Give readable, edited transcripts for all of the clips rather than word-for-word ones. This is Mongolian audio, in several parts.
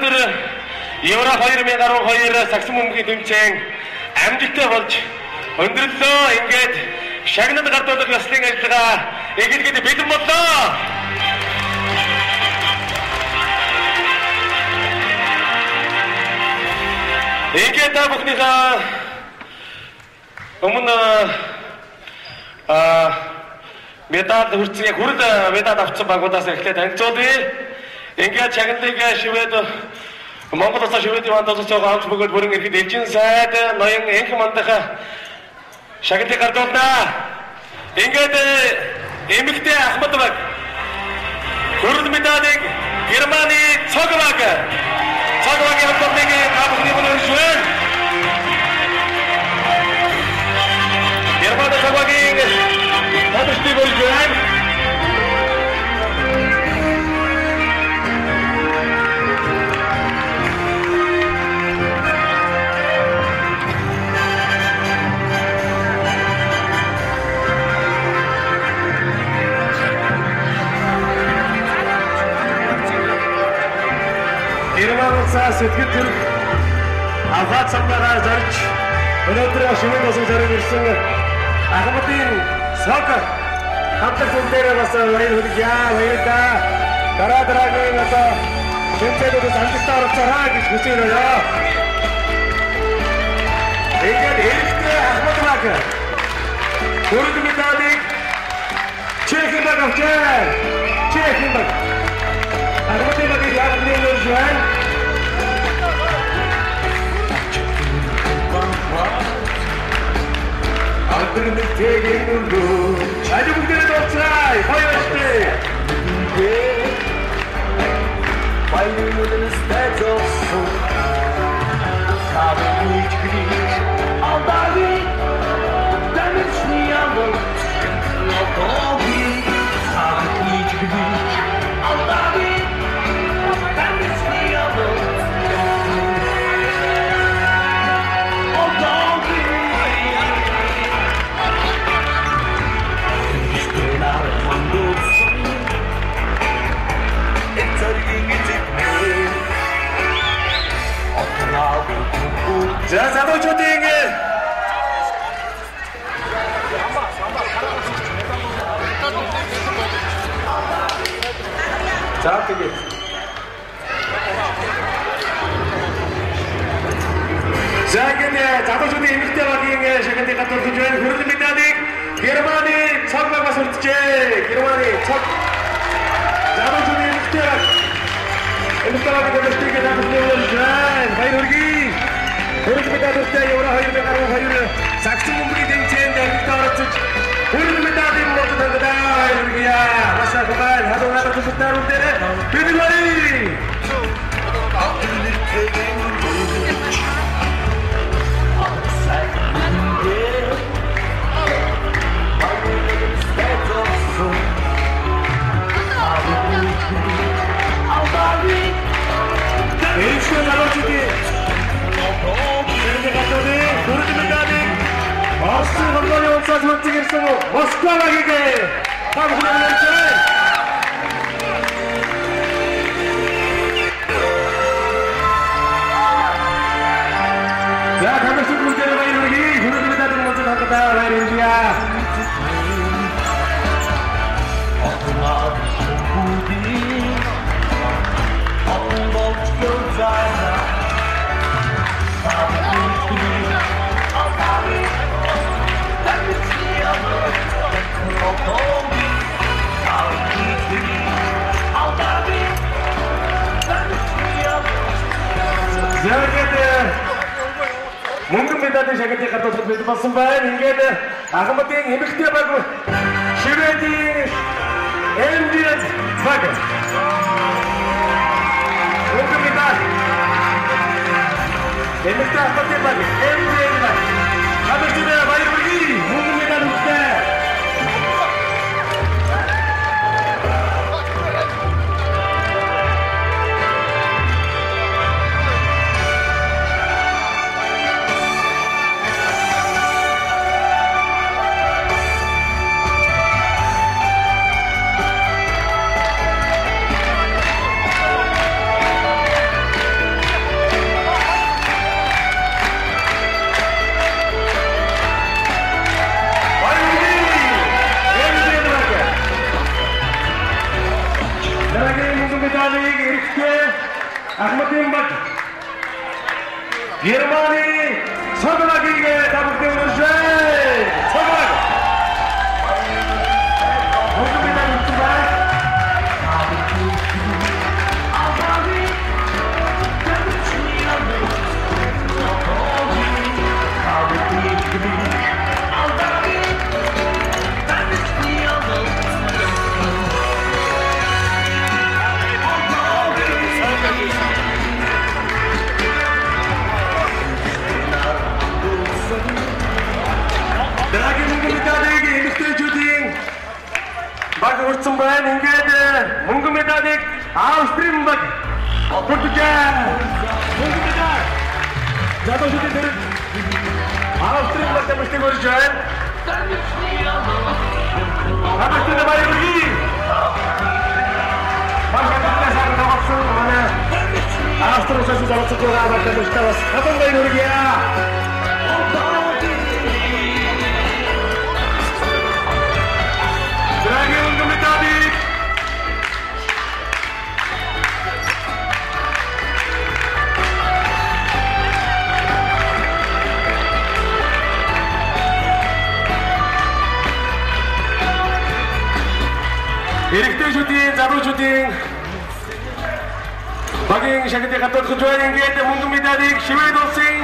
өнөөдөр Евро 2012 сагсан бөмбөгийн тэмцээн амжилттай болж өндөрлөө. Ингээд шагнад гардуулах ёслын ажиллагаа эхлэхэд бэлэн боллоо. Ингээд та бүхнийхээ өмнө медаль хүртсэн яг хүрэл медаль авсан багуудаас эхлээд танилцуулъя. Ингээд шагналыг шивээд Монгол улсаа шивэдийн вантаас авч бөгөөд бүрэн ирэхэд элчин сайд ноён энх мандах шагналыг гардуулнаа. Ингээд эмэгтэй Ахмадбаг хүрэл медалийг Германы Цогвагийн хамтлагийн авахны бүлээн Германы Цогвагийн Надежды бүлээн сэтгэл төрх аваад самбараа зарж өнөөдөр шимэн болсон зарим ирсэн Ахмадын Цог хамтлаг бүлээр бас баяр хүргье. Дараагийн одоо тэмцээлүүдээс амжилтаар орцоорой гэж хүсэж байна. Тэгээд эрэгтэй Ахмадбаг хүрэл медалийг Чехийн баг авчаа. Чехийн баг. Ахмадын багийг яг нэмж байна. Aldırını tegin urdu. Hadi bugün oturay. Hayırlı. Bayılmadınız dert olsun. Kahveni içkilik. Aldavi. Demişni yandım. Lotovi. Kahveni içkilik. Aldavi. Demişni yandım. 자, 자동초딩 자, 그게 자, 근데 자동초딩 임시대학교에 시간대 갖다 주는 흐르는 메달릭 게르마니 척박과 솔직해 게르마니 척 자동초딩 임시대학 임시대학교 걸스티게 나쁘는 잘 바이로기 Hürmet medaliste Евро 2012 сагсан бөмбөгийн тэмцээнд амжилтаар орцож хүрэл медалийн мөрөнд тандаа хүргье. Машаа гол хадуунаар төсөлтөр үлдээрэ. Бидмари. Москва лагиге. Там хлебничай. За, хамт бүлдэр баярги. Хүрэл медаль мөн хангалттай баярлалаа. Мөнгөн медалийн шагналыг гадуулахад бид болсон байна. Ингээд Ахмадын эмэгтэй баг Шведийн Эндиэс баг. Мөнгөн медаль. Эмэгтэй Ахмадын баг Эндиэс баг. Хамтдаа баяргий. Мөнгөн медаль өгдөө. медалийг эрэхтэй Ахмадын Бат Германы Цоглагийг тавьдаг өнөржээ. Цоглаг. Мөнгө медаль өгсөн байна. Баг өрцөн байна. Ингээд мөнгө медалийг Австрийн баг авчихжээ. Мөнгө медаль. Задочтой дээр Австрийн баг тамирчид өрж байна. Австрийн баярыг. Багтаа сайн тавсан манай Австрийн соёлын залуучуудаа баг тамирчид бас хатан баярыг яа. Эрэгтэйчүүдийн, залуучуудын багийн шагналтыг хатуулах жоо ингээд мөнгө медалийг Швед улсын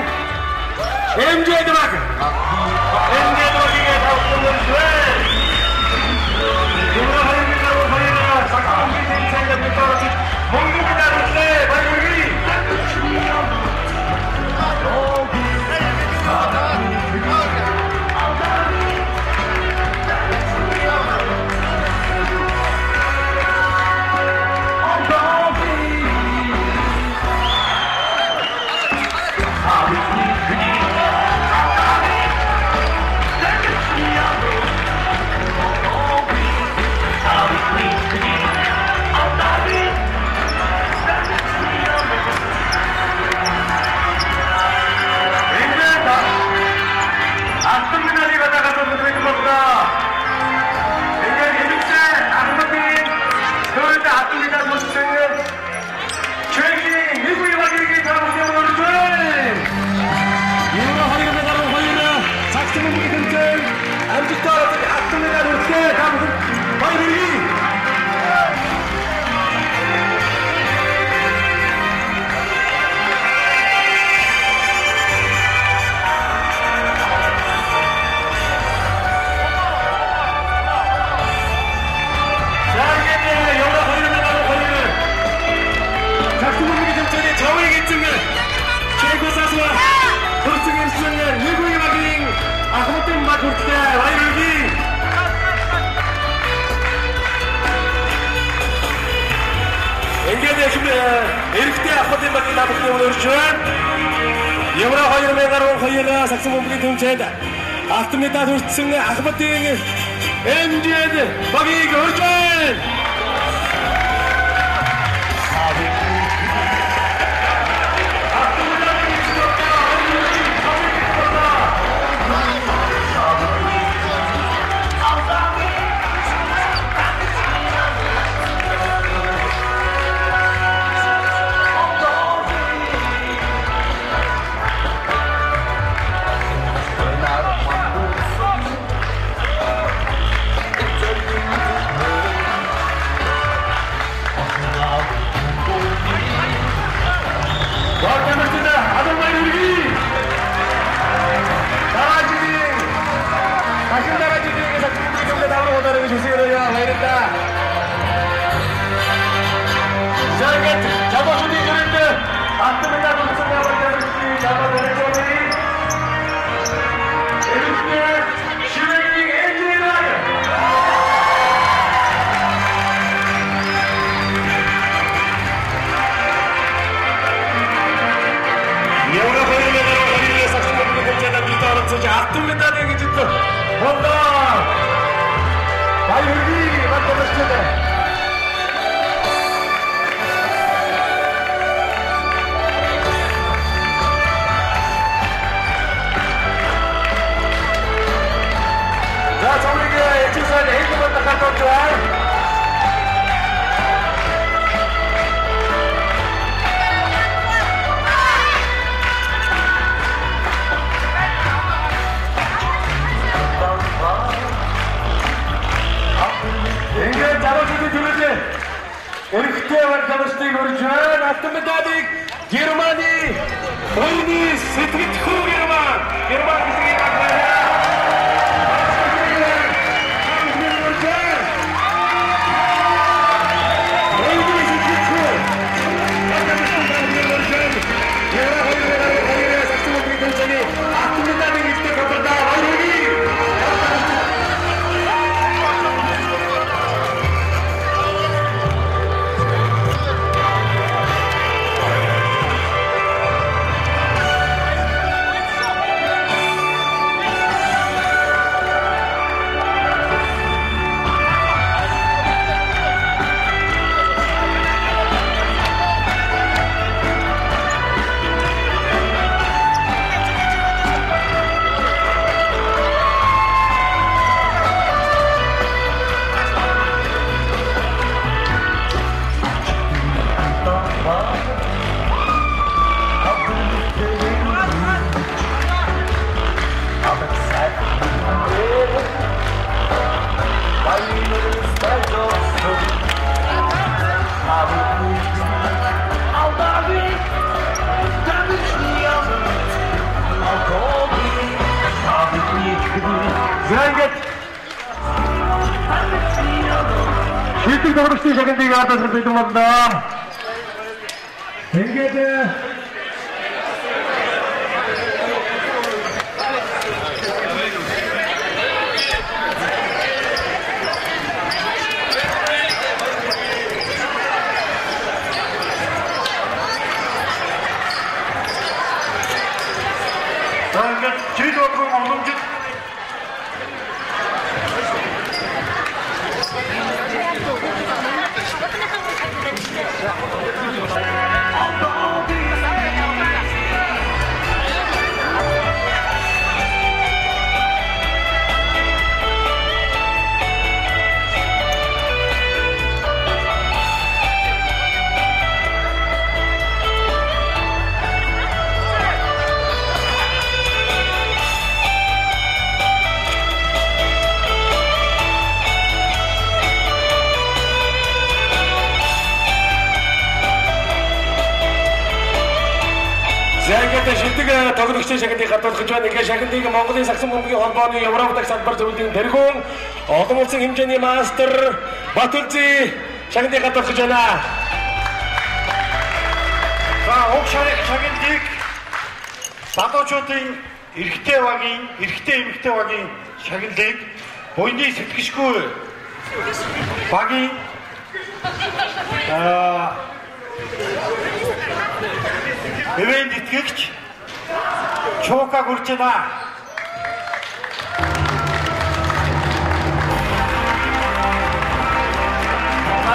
MJ-д баг. MJ-д багийг тавьсан Швед. Мөнгө медаль үлээ баярыг. Эрэгтэй Ахмадын Бат намын өрж байна. Евро 2012 Саксон бөмбөгийн төвчөнд алтан медаль хүртсэн Ахмадын MJ-д багийг өрж байна. алтан медаль гэж хэлсэн. Хондоо. Баярыг баталчихлаа. За цомыг эцэсээ хэлбэл тахад байна. Герман камерчдыг өргөж байна. Алтан медалийг Германы Буйны сэтгэлхүү Герман хэсгийг авлаа. Шилдэг тоглогчдын шагналыг ардаас бэлдэн болно. Ингээд жил болгон уламжид Зайгата шилдэг тоглогчдын шагналыг гадуулах гэж байна. Ингээд шагналыг Монголын сагсан бөмбөгийн холбооны Европ дахь салбар зөвлөлийн тэргүүн олон улсын хэмжээний мастер Батүлзий шагналыг гадуулах гэж байна. За уг шагналыг залуучуудын эрэгтэй эмэгтэй багийн шагналыг буйны сэтгэшгүй багийн Эвэн итгэгч Чуука хүрч байна.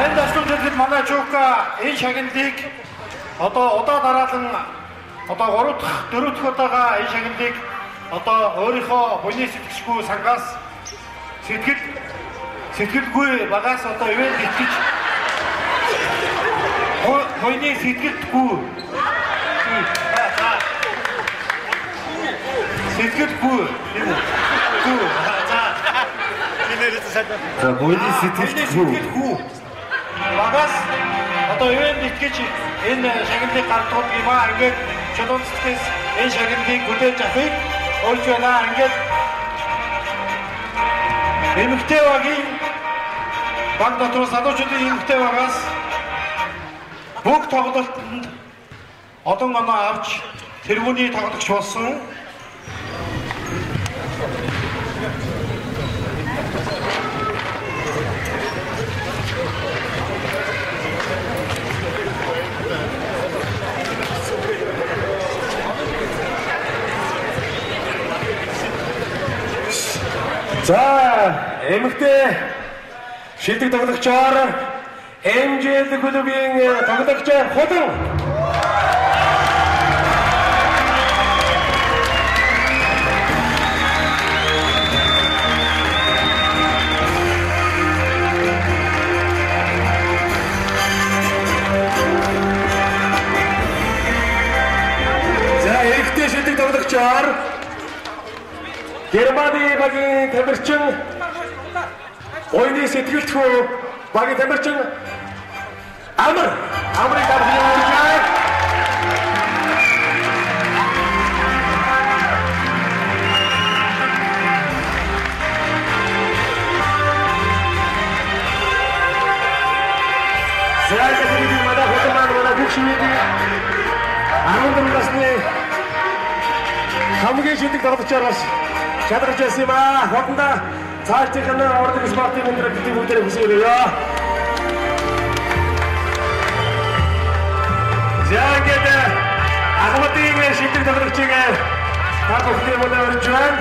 Энэ даштуулчид манай Чуука энэ шагналыг одоо удаа дараалан одоо 3 дахь 4 дахь удаага энэ шагналыг одоо өөрийнхөө буйны сэтгэшгүй сангаас сэтгэлгүй багаас одоо эвэн итгэж буйны сэтгэлгүй сэтгэлгүй за буйны сэтгэлгүй багаас одоо юунд итгэж энэ шагналыг гардууд юм аа ингээд чөлөөцтгээс энэ шагналыг хүлээж авахыг олж байна. Ингээд эмэгтэй багийн баг дотроос залуучуудын эмэгтэй багаас бүх тоглолтод олон оноо авч тэргүүний тоглогч болсон. За эмэгтэй шилдэг тоглогчоор MJL клубын тоглогч Худан тоглогчоор Германы багийн тамирчин Буйны сэтгэлтгүү багийн тамирчин Амар 아무리 다 부정하니까 Saya kesini di mana teman-teman bukti ini, anu terus nih, kamu gini syuting terus terus, saya terus sih mah, waktu dah, saya cek karena orang itu seperti menteri menteri busuk ya. Saya kata, aku mati ini syuting terus cengeng, aku bukti mana berjuang,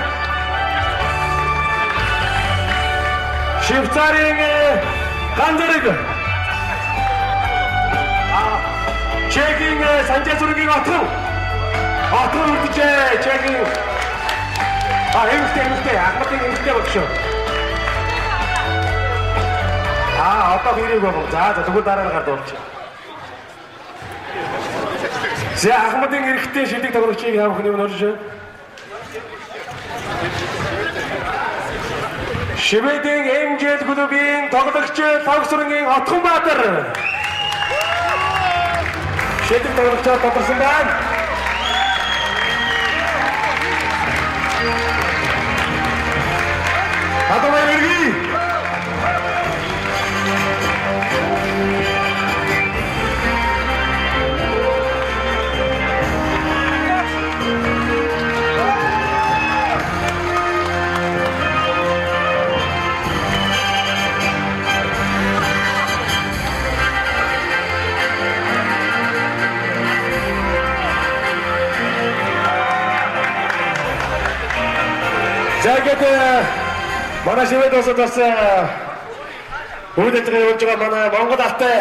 shift cari kantor itu. Checking Sanjay Surgi Athu urduche checking эмхтэй Ахмадын эмхтэй багш. Одоо хэрэг байгаа. За тэгвэл дараа нь гард болчих. За Ахмадын эрэгтэй шилдэг тоглогчийг явах нь өрж байна. Шивэдийн MJ клубын тоглогч Тавсургийн Отгонбаатар шилдэг тоглогчоор тодорсон байна. Атомай эргий. 자기들 манай шивэд усад бас үүдэлтрээ явж байгаа манай Монгол Алтай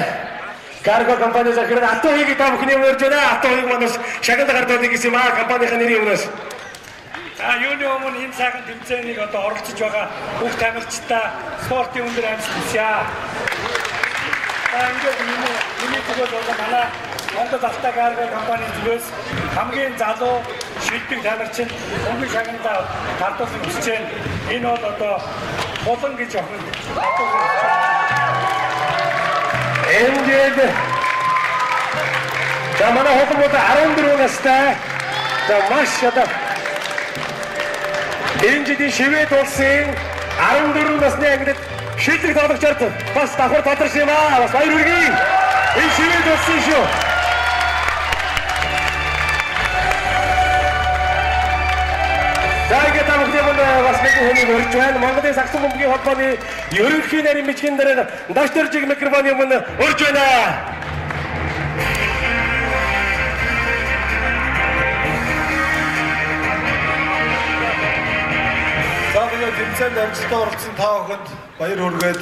карго компани захирал Атогийг та бүхний өрж байна. Атогийг манаас шагнал гардаад гэсэн юм аа компанийн нэрийн өмнөөс. Юуны өмнө энэ сайхан тэмцээнийг одоо оролцож байгаа бүх тамирчтай спортын өндөр амжилт хүсье. Ингээд миний төлөө бол манай Монгол Алтай карго компани төлөөс хамгийн залуу шилдэг тамирчин өндөр шагналаа гардуулсан хүсэж байна. Энэ бол одоо болон гэж охин. Энд за манай хот 14 настай. За маш одоо энэ шивэд улсын 14 насны ангид шилдэг тоглогчид бас давхар тодорсон юм аа. Бас баяр хүргэе. Энэ шивэд улсын шүү. 자이게 담으시면 왔습니다. 흔히 그렇죠. 몽골의 삭스 공기 활동이 열흘 내린 미친들은 나시터지기 미크로폰이 없는 어쩌나. За тэгээд тэмцээнд амжилттай оролцсон та бүхэнд баяр хүргээд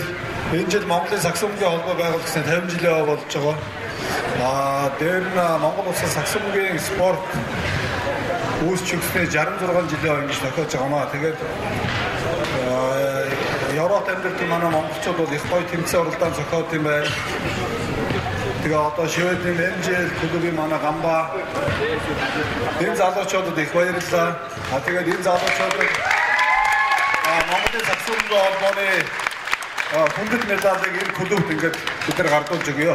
энэ жил Монголын саксомгийн холбоо байгуулсан 50 жилээ болж байгаа. Дээр нь Монгол улсын саксомгийн спорт үүсч өгснээр 66 жилийн өмнө тохиож байгаамаа. Тэгээд Европт амьдардаг манай монголчууд бол их гоё тэмцээн оролдоон зохиод юм байна. Тэгээ одоо Шведийн MJL клубын манай Гамба энэ залуучуудад их баярлалаа. Тэгээд энэ залуучуудад Монголын саксомгийн холбооны хүндэт медалийг энэ клубт ингээд бид нар гардуулж өгье.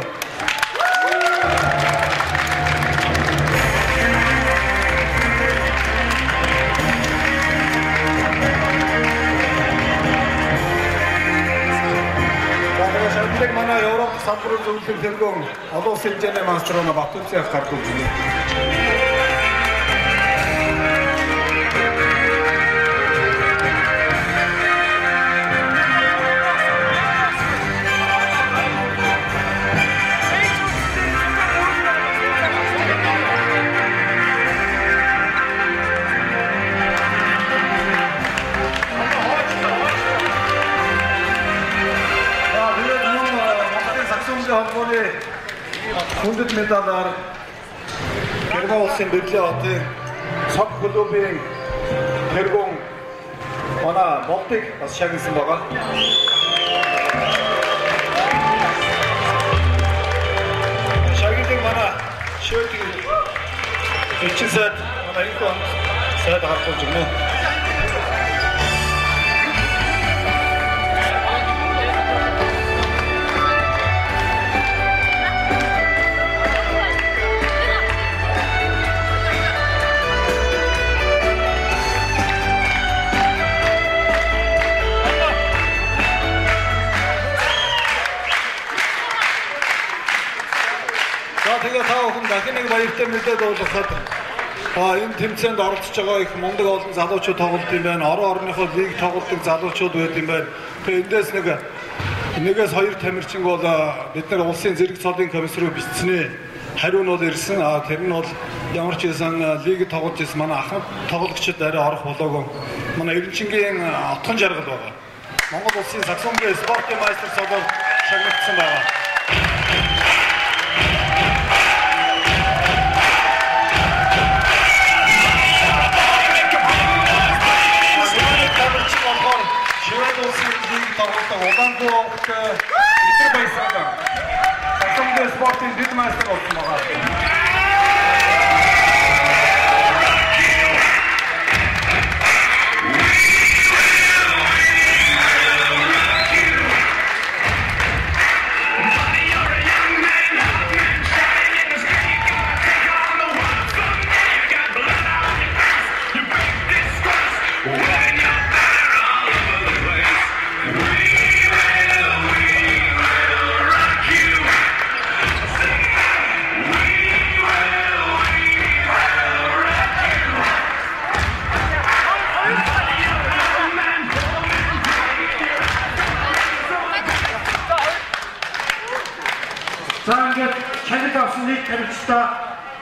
Шаардлагатай манай Европ салбарын зөвлөлт тэргүүн олон улсын хэмжээний мастероо Батүрцийг гардуулж байна. холбооны хүндэт медалаар Герман улсын Берлин хотын цог клубын тэргүүн манай Болтыг бас шагнасан байгаа. Шагналыг манай шөөдгийн элчин сайд манай инфо сайд харахуулж байна. баяртай мэдээд болгоход энэ тэмцээнд оролцож байгаа их мундаг олон залуучууд тоглолт юм байна. Орон орныхоо лиг тоглолтын залуучууд байд юм байна. Тэгээ эндээс нэгээс хоёр тамирчин бол бид нар улсын зэрэг цолын комисс руу бичснээ. Хариу нь бол ирсэн. Тэр нь бол ямар ч байсан лиг тоглож ирсэн манай ахмад тоглогчид арай орох болоогүй. Манай Эрдэнчингийн отхон жаргал байгаа. Монгол улсын саксофоны спортын майстер цолоор шагнагдсан байгаа. Шивэд улсын лиг тоглолтод Улаанбуу Итэр Баясгалан саксофоны спортын дэд майстер болсон байгаа.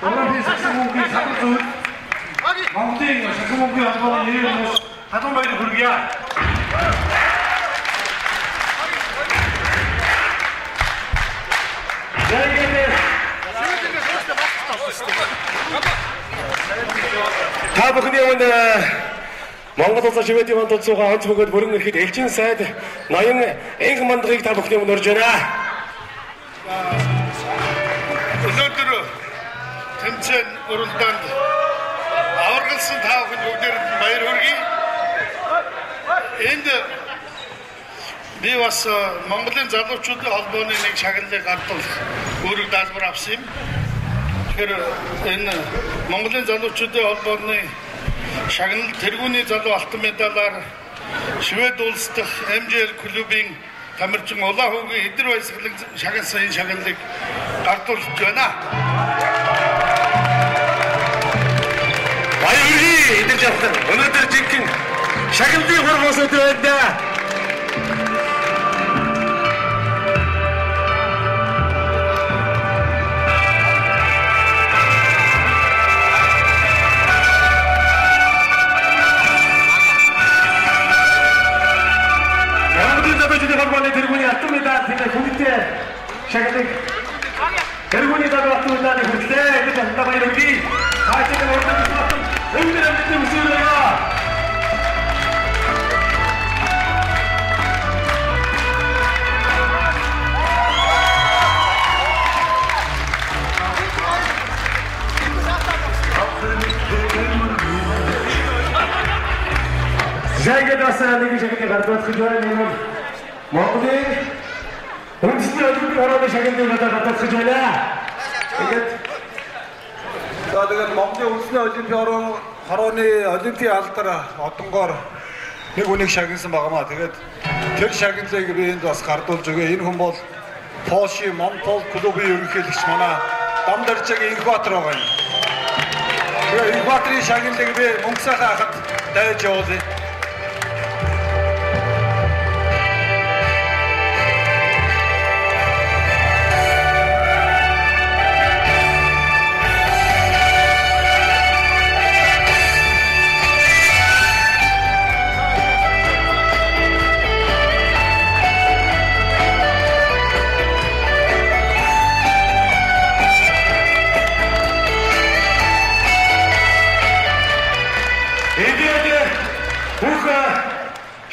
Монголын саксофоны садар зүйл Монголын саксофоны холбооны нэрээс хатан баяр хүргье. Та бүхний өмнө Монгол улс шивэдийн мандат цугаа онц бөгөөд бүрэн ирэхэд элчин сайд ноён энх мандагыг та бүхний өмнө урьж байна. Өнөөдөр тэмцээн уралдаанд аваргалсан та бүхэнд бүгдээрэнд баяр хүргэе. Энд би бас Монголын залуучуудын холбооны нэг шагналыг гардуулах үүрэг даалгавар авсан юм. Тэгэхээр энэ Монголын залуучуудын холбооны шагнал тэргүүний залуу алтан медалаар Швед улс дахь MJL клубын тамирчин Улаанбуугийн Итэр Баясгалан шагналсан энэ шагналыг гардуулж байна. Баяр хүргэе Идэр жавхан. Өнөөдөр жинхэнэ шагналын хурмосод байна. Тэргүүний алтан медаль тэгээд хүнтэй шагналыг тэргүүний алтан медалийг хүртээ гэж баяр хүргэе. Хаачаа урдаас өндөр амжилттай өсөөрэй. Жагдаас нэг шагналыг гардуулах гэж байна. Монголын үндэсний олимпик хорооны шагналыг гардуулах гэж байна. Тэгээд Монголын үндэсний олимпик хорооны олимпийн алдар одонгоор нэг үнийг шагнасан байгаамаа. Тэгээд тэр шагналыг би энд бас гардуулж өгье. Энэ хүн бол Польшийн Монпол клубын ерөнхийлөгч манай Дамдаржагийн Инкватор байгаа юм. Тэгээд Инкваторын шагналыг би мөнгө сайхан хахад дайж явуулъя.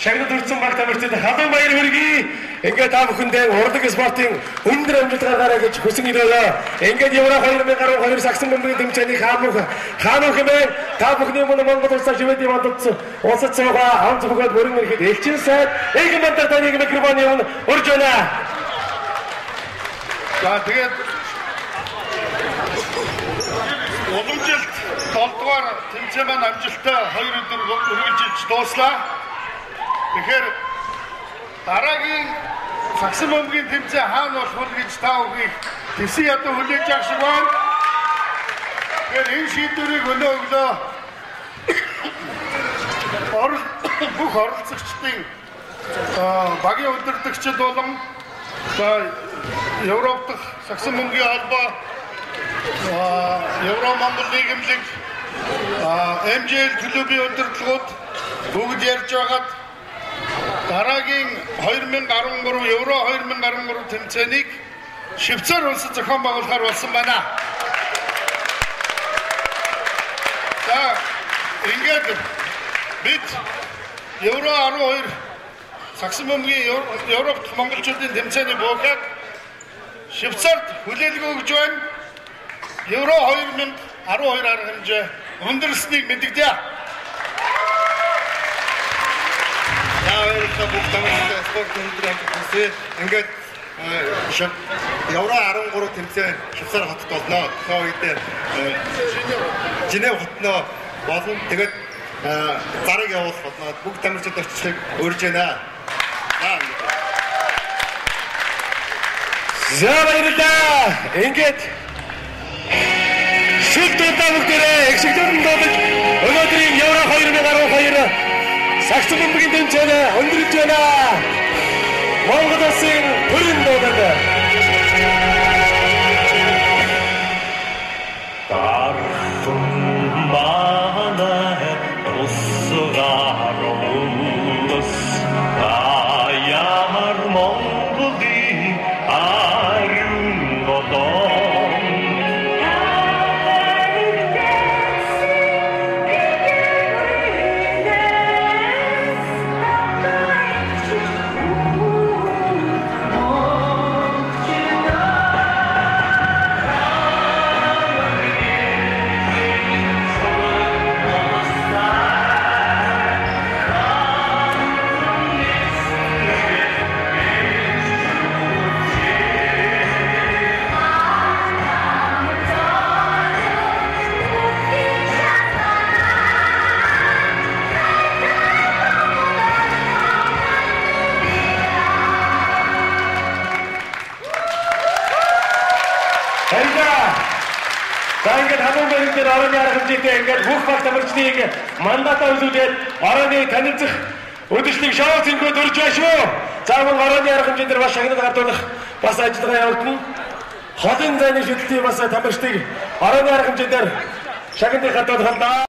Шагнал төрсөн баг тамирчид халуун баяр хүргэе. Ингээд та бүхэндээ урлаг спортын өндөр амжилт гаргаарай гэж хүсэн ирээ. Ингээд Евро 2012 саксон бөмбөгийн тэмцээний хаанух хэмээн та бүхний өмнө Монгол улсаа шивэдийн мандат улсад цугаа онц бөгөөд бүрэн ирэхэд элчин сайд эг мандат таныг микрофоны өмнө урьж байна. За тэгээд уламжилт 7 дугаар тэмцээн маань амжилттай 2 өдөр үргэлжилж дууслаа. Тэгэхээр дараагийн саксон бөмбөгийн тэмцээн хаана болох вэ гэж та бүхнийг тэсийн ядуу хүлээж авах шиг байна. Тэгэхээр энэ шийдвэрийг өнөө өглөө бүх оролцогчдын багийн удирдагчид болон Европ дахь Сагсан бөмбөгийн холбоо, Евро-Монгол нийгэмлэг, MJL клубын удирдлагууд бүгд ярьж байгаад дараагийн 2013 Евро 2013 тэмцээнийг Швейцар улсад зохион байгуулахаар болсон байна. За ингээд бид Евро 12 Сагсан бөмбөгийн Европ дахь монголчуудын тэмцээний буухад Швейцарт хүлээлт өгж байна. Евро 2012 арга хэмжээ өндөрлснийг мэдэгдэе. Баярлалаа бүх тамирчид спорт өндөр хамтдаа ингээд Евро 13 тэмцээн Швейцар хотод болно. Тэгэхээр үед Женев хотноо болон тэгээд зарыг явуулах болно. Бүх тамирчид очиж урьж байна. За баярлалаа. Ингээд шилд удаа бүгдээрээ эксэгдэрэн дуудаж өнөөдрийн Евро 2012 Сагсан бөмбөгийн тэмцээнээ өндөрлөж байна. Монгол улсын төрийн дуудаг. Дархан манай тусгаар улс аяар Монголын аюун годон. За ингээд хамгийн бэрхтэр орны арга хэмжээтэй ингээд бүх баг тамирчдыг мандатаа үзүүлээд орны танилцах өдөржлийг шоу зингүүд өрж байна шүү. За мөн орны арга хэмжээндэр бас шагнал гардуулах бас ажиллагаа явагдана. Хотын зайны шүтлтийн бас тамирчдыг орны арга хэмжээндэр шагналыг гардуулах болно.